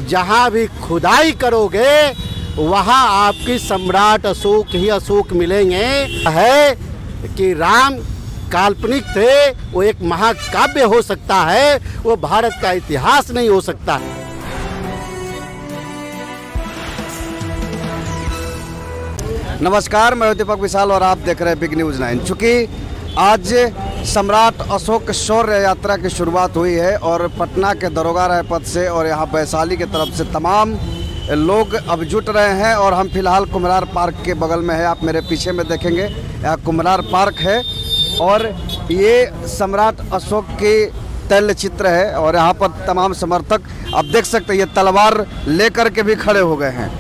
जहाँ भी खुदाई करोगे वहाँ आपकी सम्राट अशोक ही अशोक मिलेंगे। है कि राम काल्पनिक थे, वो एक महाकाव्य हो सकता है, वो भारत का इतिहास नहीं हो सकता है। नमस्कार, मैं दीपक विशाल और आप देख रहे हैं बिग न्यूज़ 9। चूँकि आज सम्राट अशोक शौर्य यात्रा की शुरुआत हुई है और पटना के दरोगा राय पथ से और यहाँ वैशाली की तरफ से तमाम लोग अब जुट रहे हैं और हम फिलहाल कुम्हरार पार्क के बगल में है। आप मेरे पीछे में देखेंगे, यहाँ कुम्हरार पार्क है और ये सम्राट अशोक की तैल चित्र है और यहाँ पर तमाम समर्थक आप देख सकते हैं ये तलवार लेकर के भी खड़े हो गए हैं।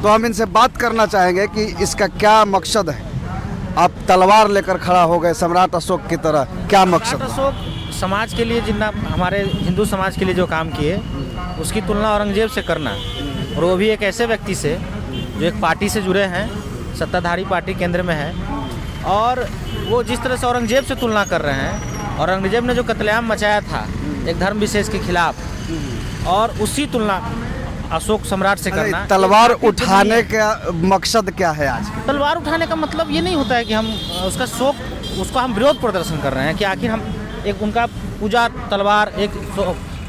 तो हम इनसे बात करना चाहेंगे कि इसका क्या मकसद है। आप तलवार लेकर खड़ा हो गए सम्राट अशोक की तरह, क्या मकसद? सम्राट अशोक समाज के लिए जितना हमारे हिंदू समाज के लिए जो काम किए उसकी तुलना औरंगजेब से करना, और वो भी एक ऐसे व्यक्ति से जो एक पार्टी से जुड़े हैं, सत्ताधारी पार्टी केंद्र में है, और वो जिस तरह से औरंगजेब से तुलना कर रहे हैं, औरंगजेब ने जो कत्लेआम मचाया था एक धर्म विशेष के खिलाफ, और उसी तुलना अशोक सम्राट से करना। तलवार उठाने का मकसद क्या है आज? तलवार उठाने का मतलब ये नहीं होता है कि हम उसका हम विरोध प्रदर्शन कर रहे हैं कि आखिर हम एक उनका पूजा तलवार एक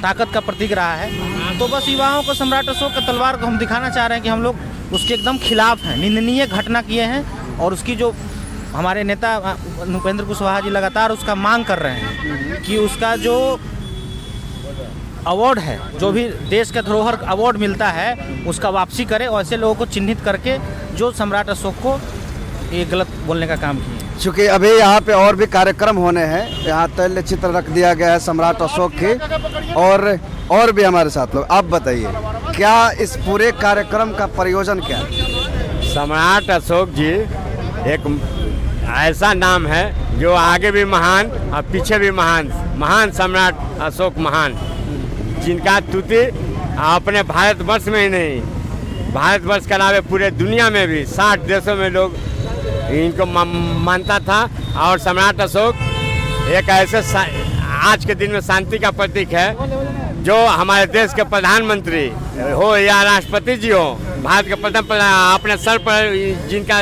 ताकत का प्रतीक रहा है, तो बस युवाओं को सम्राट अशोक का तलवार को हम दिखाना चाह रहे हैं कि हम लोग उसके एकदम खिलाफ हैं, निंदनीय घटना किए हैं, और उसकी जो हमारे नेता उपेंद्र कुशवाहा जी लगातार उसका मांग कर रहे हैं कि उसका जो अवार्ड है, जो भी देश का धरोहर अवार्ड मिलता है, उसका वापसी करे और ऐसे लोगों को चिन्हित करके जो सम्राट अशोक को ये गलत बोलने का काम किया। चूँकि अभी यहाँ पे और भी कार्यक्रम होने हैं, यहाँ तैल चित्र रख दिया गया है सम्राट अशोक की, और भी हमारे साथ लोग। आप बताइए क्या इस पूरे कार्यक्रम का प्रयोजन क्या है? सम्राट अशोक जी एक ऐसा नाम है जो आगे भी महान और पीछे भी महान सम्राट अशोक महान, जिनका स्तुति अपने भारतवर्ष में ही नहीं, भारतवर्ष के अलावा पूरे दुनिया में भी 60 देशों में लोग इनको मानता था। और सम्राट अशोक एक ऐसे आज के दिन में शांति का प्रतीक है। जो हमारे देश के प्रधानमंत्री हो या राष्ट्रपति जी हो, भारत के प्रथम अपने सर पर जिनका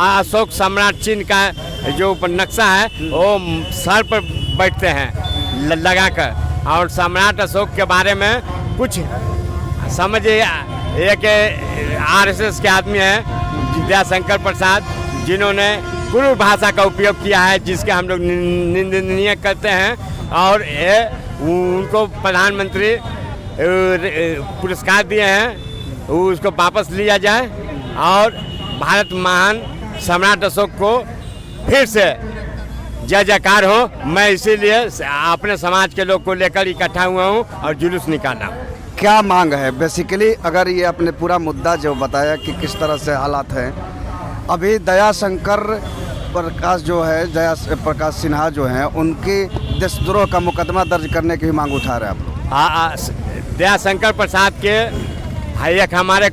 अशोक सम्राट चिन्ह का जो नक्शा है वो सर पर बैठते हैं लगाकर। और सम्राट अशोक के बारे में कुछ समझिए, एक आरएसएस के आदमी है दयाशंकर प्रसाद, जिन्होंने कुरु भाषा का उपयोग किया है, जिसके हम लोग निंदनीय करते हैं, और उनको प्रधानमंत्री पुरस्कार दिए हैं, उसको वापस लिया जाए और भारत महान सम्राट अशोक को फिर से जय जयकार हो। मैं इसीलिए अपने समाज के लोग को लेकर इकट्ठा हुआ हूँ और जुलूस निकाला। क्या मांग है बेसिकली? अगर ये आपने पूरा मुद्दा जो बताया कि किस तरह से हालात हैं, अभी दयाशंकर प्रकाश जो है, प्रकाश सिन्हा जो हैं, उनकी देशद्रोह का मुकदमा दर्ज करने की भी मांग उठा रहे हैं आप लोग। दयाशंकर प्रसाद के एक हमारे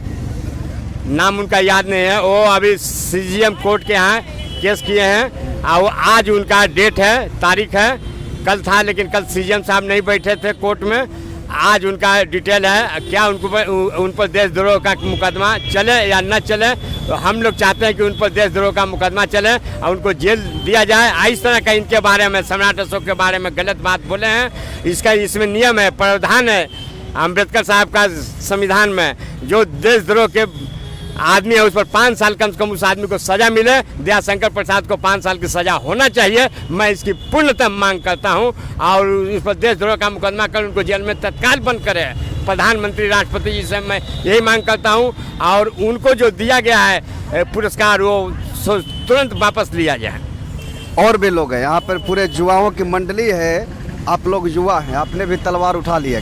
नाम उनका याद नहीं है, वो अभी सीजीएम कोर्ट के यहाँ केस किए हैं और आज उनका डेट है, तारीख है, कल था लेकिन कल सीजीएम साहब नहीं बैठे थे कोर्ट में। आज उनका डिटेल है, क्या उन पर देशद्रोह का मुकदमा चले या न चले। तो हम लोग चाहते हैं कि उन पर देशद्रोह का मुकदमा चले और उनको जेल दिया जाए। इस तरह का इनके बारे में, सम्राट अशोक के बारे में गलत बात बोले हैं, इसमें नियम है, प्रावधान है अम्बेडकर साहब का संविधान में, जो देशद्रोह के आदमी है उस पर 5 साल कम से कम उस आदमी को सजा मिले। दयाशंकर प्रसाद को 5 साल की सजा होना चाहिए। मैं इसकी पूर्णतः मांग करता हूं और इस पर देशद्रोह का मुकदमा कर उनको जेल में तत्काल बंद करे। प्रधानमंत्री राष्ट्रपति जी से मैं यही मांग करता हूं, और उनको जो दिया गया है पुरस्कार वो तुरंत वापस लिया जाए। और भी लोग हैं यहाँ पर, पूरे युवाओं की मंडली है, आप लोग युवा हैं, आपने भी तलवार उठा ली है।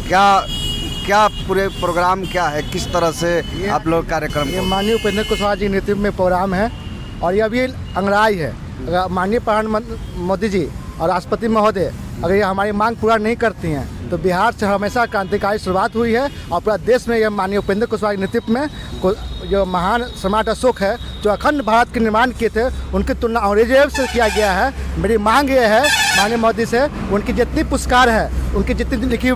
क्या पूरे प्रोग्राम क्या है, किस तरह से आप लोग कार्यक्रम? ये माननीय उपेंद्र कुशवाहा जी नेतृत्व में प्रोग्राम है और ये अभी अंगड़ाई है। माननीय प्रधानमंत्री मोदी जी और राष्ट्रपति महोदय अगर ये हमारी मांग पूरा नहीं करती हैं तो बिहार से हमेशा क्रांतिकारी शुरुआत हुई है और पूरा देश में यह माननीय उपेंद्र कुशवाहा के नेतृत्व में जो महान सम्राट अशोक है जो अखंड भारत के निर्माण किए थे उनकी तुलना अंग्रेजों से किया गया है। मेरी मांग ये है माननीय मोदी से उनकी जितनी पुरस्कार है उनकी जितनी लिखी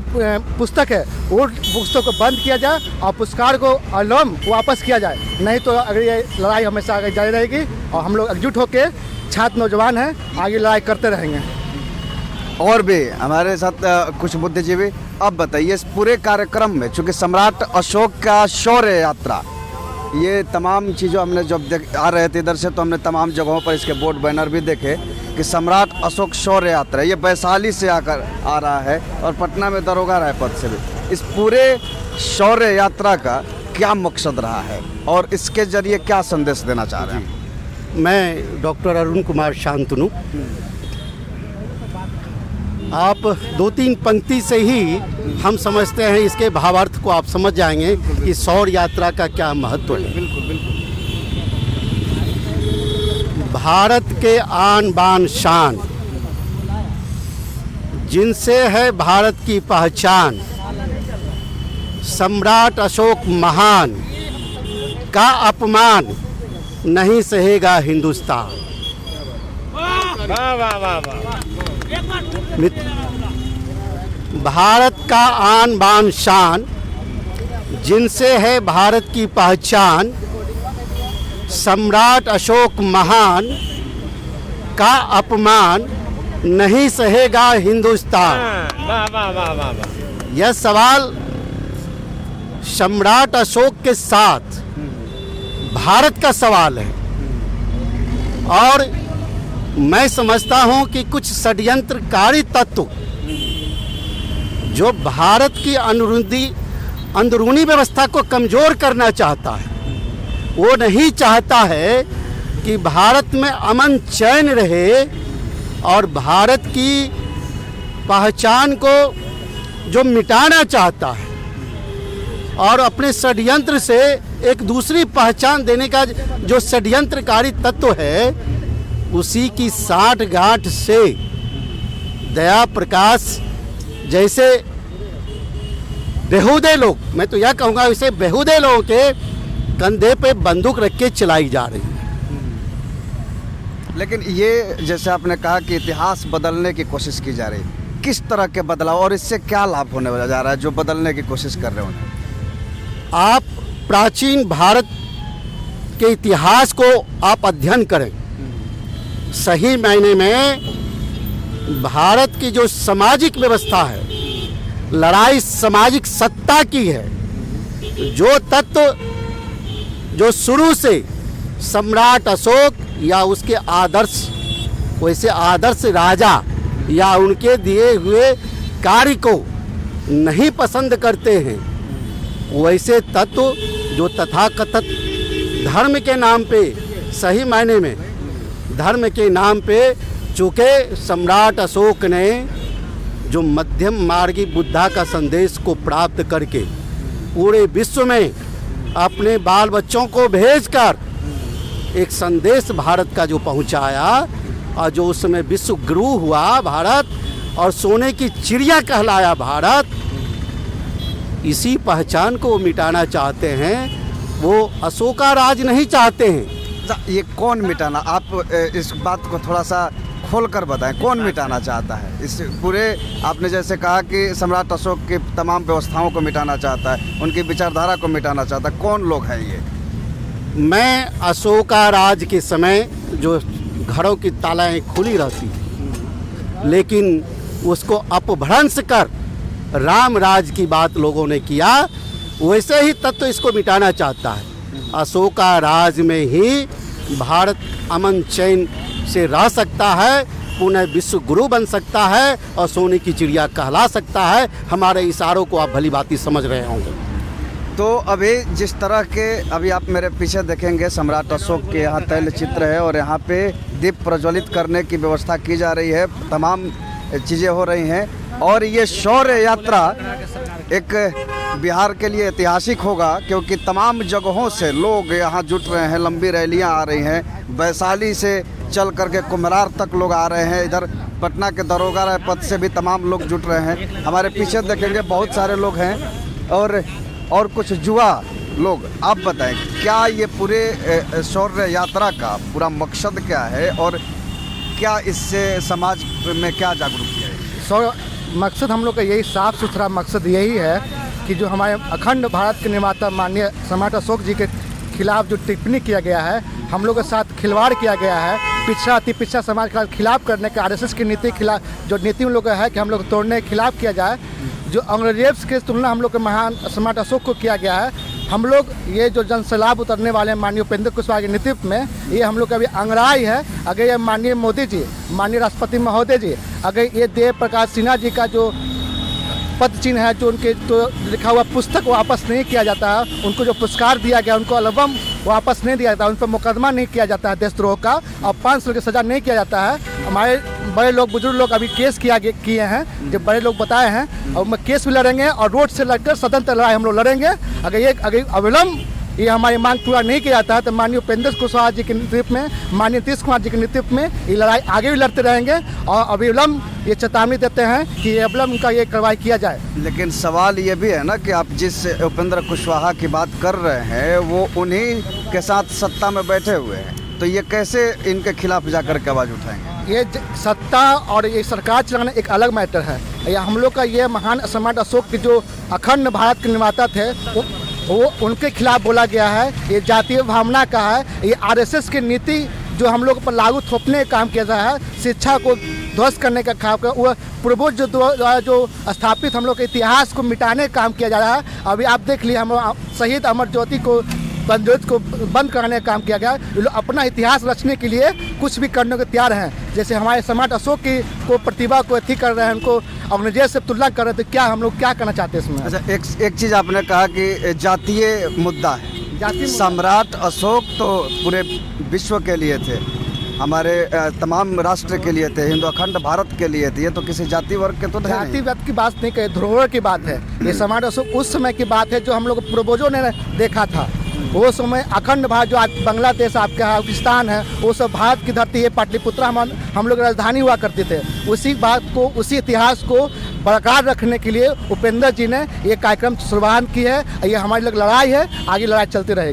पुस्तक है वो पुस्तक को बंद किया जाए और पुरस्कार को अलम वापस किया जाए, नहीं तो अगर ये लड़ाई हमेशा आगे जारी रहेगी और हम लोग एकजुट होकर छात्र नौजवान हैं आगे लड़ाई करते रहेंगे। और भी हमारे साथ कुछ बुद्धिजीवी। अब बताइए इस पूरे कार्यक्रम में चूँकि सम्राट अशोक का शौर्य यात्रा ये तमाम चीज़ों हमने जब आ रहे थे इधर से तो हमने तमाम जगहों पर इसके बोर्ड बैनर भी देखे कि सम्राट अशोक शौर्य यात्रा ये वैशाली से आकर आ रहा है और पटना में दरोगा राय पद से भी। इस पूरे शौर्य यात्रा का क्या मकसद रहा है और इसके जरिए क्या संदेश देना चाह रहे हैं? मैं डॉक्टर अरुण कुमार शांतनु। आप 2-3 पंक्ति से ही हम समझते हैं इसके भावार्थ को आप समझ जाएंगे कि शौर्य यात्रा का क्या महत्व है। भारत के आन बान शान जिनसे है भारत की पहचान, सम्राट अशोक महान का अपमान नहीं सहेगा हिंदुस्तान। वाह वाह वाह वाह। भारत का आन बान शान जिनसे है भारत की पहचान, सम्राट अशोक महान का अपमान नहीं सहेगा हिंदुस्तान। वाह वाह वाह वाह वाह। यह सवाल सम्राट अशोक के साथ भारत का सवाल है और मैं समझता हूं कि कुछ षड्यंत्रकारी तत्व जो भारत की अंदरूनी व्यवस्था को कमज़ोर करना चाहता है, वो नहीं चाहता है कि भारत में अमन चैन रहे और भारत की पहचान को जो मिटाना चाहता है और अपने षड्यंत्र से एक दूसरी पहचान देने का जो षड्यंत्रकारी तत्व है उसी की साठगांठ से दया प्रकाश जैसे बेहुदे लोग, मैं तो यह कहूँगा इसे बेहुदे लोगों के कंधे पे बंदूक रख के चलाई जा रही है। लेकिन ये जैसे आपने कहा कि इतिहास बदलने की कोशिश की जा रही, किस तरह के बदलाव और इससे क्या लाभ होने वाला जा रहा है जो बदलने की कोशिश कर रहे हैं? आप प्राचीन भारत के इतिहास को आप अध्ययन करें, सही मायने में भारत की जो सामाजिक व्यवस्था है, लड़ाई सामाजिक सत्ता की है। जो तत्व जो शुरू से सम्राट अशोक या उसके आदर्श वैसे आदर्श राजा या उनके दिए हुए कार्य को नहीं पसंद करते हैं, वैसे तत्व जो तथाकथित धर्म के नाम पे, सही मायने में धर्म के नाम पे, चूँकि सम्राट अशोक ने जो मध्यम मार्गी बुद्धा का संदेश को प्राप्त करके पूरे विश्व में अपने बाल बच्चों को भेजकर एक संदेश भारत का जो पहुंचाया और जो उसमें विश्व गुरु हुआ भारत और सोने की चिड़िया कहलाया भारत, इसी पहचान को मिटाना चाहते हैं। वो अशोका राज नहीं चाहते हैं। ये कौन मिटाना, आप इस बात को थोड़ा सा खोल कर बताएं, कौन मिटाना चाहता है इस पूरे? आपने जैसे कहा कि सम्राट अशोक की तमाम व्यवस्थाओं को मिटाना चाहता है, उनकी विचारधारा को मिटाना चाहता है, कौन लोग हैं ये? मैं अशोका राज के समय जो घरों की तालाएं खुली रहती थी, लेकिन उसको अपभ्रंश कर राम राज की बात लोगों ने किया, वैसे ही तत्व इसको मिटाना चाहता है। अशोका राज में ही भारत अमन चैन से रह सकता है, पुनः विश्व गुरु बन सकता है और सोने की चिड़िया कहला सकता है। हमारे इशारों को आप भली भांति समझ रहे होंगे। तो अभी जिस तरह के अभी आप मेरे पीछे देखेंगे सम्राट अशोक के यहाँ तैल चित्र है और यहाँ पे दीप प्रज्वलित करने की व्यवस्था की जा रही है, तमाम चीज़ें हो रही हैं और ये शौर्य यात्रा एक बिहार के लिए ऐतिहासिक होगा क्योंकि तमाम जगहों से लोग यहाँ जुट रहे हैं, लंबी रैलियाँ आ रही हैं, वैशाली से चल करके कुम्हरार तक लोग आ रहे हैं, इधर पटना के दरोगा राय पद से भी तमाम लोग जुट रहे हैं। हमारे पीछे देखेंगे बहुत सारे लोग हैं और कुछ युवा लोग। आप बताएं क्या ये पूरे शौर्य यात्रा का पूरा मकसद क्या है और क्या इससे समाज में क्या जागरूक किया है? मकसद हम लोग का यही साफ सुथरा मकसद यही है कि जो हमारे अखंड भारत के निर्माता माननीय सम्राट अशोक जी के खिलाफ जो टिप्पणी किया गया है, हम लोग के साथ खिलवाड़ किया गया है, पिछड़ा अति पिछड़ा समाज के खिलाफ करने के आरएसएस की नीति खिलाफ जो नीति उन लोग का है कि हम लोग तोड़ने के खिलाफ किया जाए, जो अंग्रेज के तुलना हम लोग के महान सम्राट अशोक को किया गया है। हम लोग ये जो जनसैलाब उतरने वाले हैं माननीय उपेंद्र कुशवाहा के नेतृत्व में, ये हम लोग का अभी अंगड़ाई है। अगर ये माननीय मोदी जी, माननीय राष्ट्रपति महोदय जी, अगर ये देव प्रकाश सिन्हा जी का जो पद चिन्ह है, जो उनके तो लिखा हुआ पुस्तक वापस नहीं किया जाता है, उनको जो पुरस्कार दिया गया उनको एल्बम वापस नहीं दिया जाता, उन पर मुकदमा नहीं किया जाता है देशद्रोह का, और 5 साल की सज़ा नहीं किया जाता है। हमारे बड़े लोग बुजुर्ग लोग अभी केस किए हैं, जो बड़े लोग बताए हैं, और केस भी लड़ेंगे और रोड से लड़कर सदन तक लड़ाई हम लोग लड़ेंगे। अगर अविलंब ये हमारी मांग पूरा नहीं किया जाता है तो माननीय उपेंद्र कुशवाहा जी के नेतृत्व में, माननीय नीतीश कुमार जी के नेतृत्व में ये लड़ाई आगे भी लड़ते रहेंगे और अविलंब ये चेतावनी देते हैं कि अविलंब का ये कार्रवाई किया जाए। लेकिन सवाल ये भी है ना कि आप जिस उपेंद्र कुशवाहा की बात कर रहे हैं वो उन्हीं के साथ सत्ता में बैठे हुए हैं, तो ये कैसे इनके खिलाफ जाकर के आवाज़ उठाएंगे? ये सत्ता और ये सरकार चलाना एक अलग मैटर है। या हम लोग का ये महान सम्राट अशोक के जो अखंड भारत के निर्माता थे वो उनके खिलाफ बोला गया है। ये जातीय भावना का है, ये आरएसएस की नीति जो हम लोग पर लागू थोपने का काम किया जा रहा है, शिक्षा को ध्वस्त करने का काम कर, वो पूर्वज जो स्थापित हम लोग के इतिहास को मिटाने का काम किया जा रहा है। अभी आप देख लिए हम शहीद अमर ज्योति को बंद कराने का काम किया गया। ये लोग अपना इतिहास रचने के लिए कुछ भी करने को तैयार हैं। जैसे हमारे सम्राट अशोक की को प्रतिभा को अथी कर रहे हैं, उनको अंग्रेजों से तुलना कर रहे हैं, तो क्या हम लोग क्या करना चाहते हैं इसमें? अच्छा, एक चीज़ आपने कहा कि जातीय मुद्दा है। जातीय सम्राट अशोक तो पूरे विश्व के लिए थे, हमारे तमाम राष्ट्र के लिए थे, हिंदू अखंड भारत के लिए थे। ये तो किसी जाति वर्ग के तो नहीं। जातिवाद की बात नहीं कहे, धरोहर की बात है। ये सम्राट अशोक उस समय की बात है जो हम लोग पूर्वजों ने देखा था। वो समय अखंड भारत जो आज बांग्लादेश आपका पाकिस्तान है, वो सब भारत की धरती है। पाटलिपुत्रा हम लोग राजधानी हुआ करते थे। उसी बात को, उसी इतिहास को बरकरार रखने के लिए उपेंद्र जी ने ये कार्यक्रम शुरुआत की है। ये हमारी लोग लड़ाई है, आगे लड़ाई चलती रहेगी।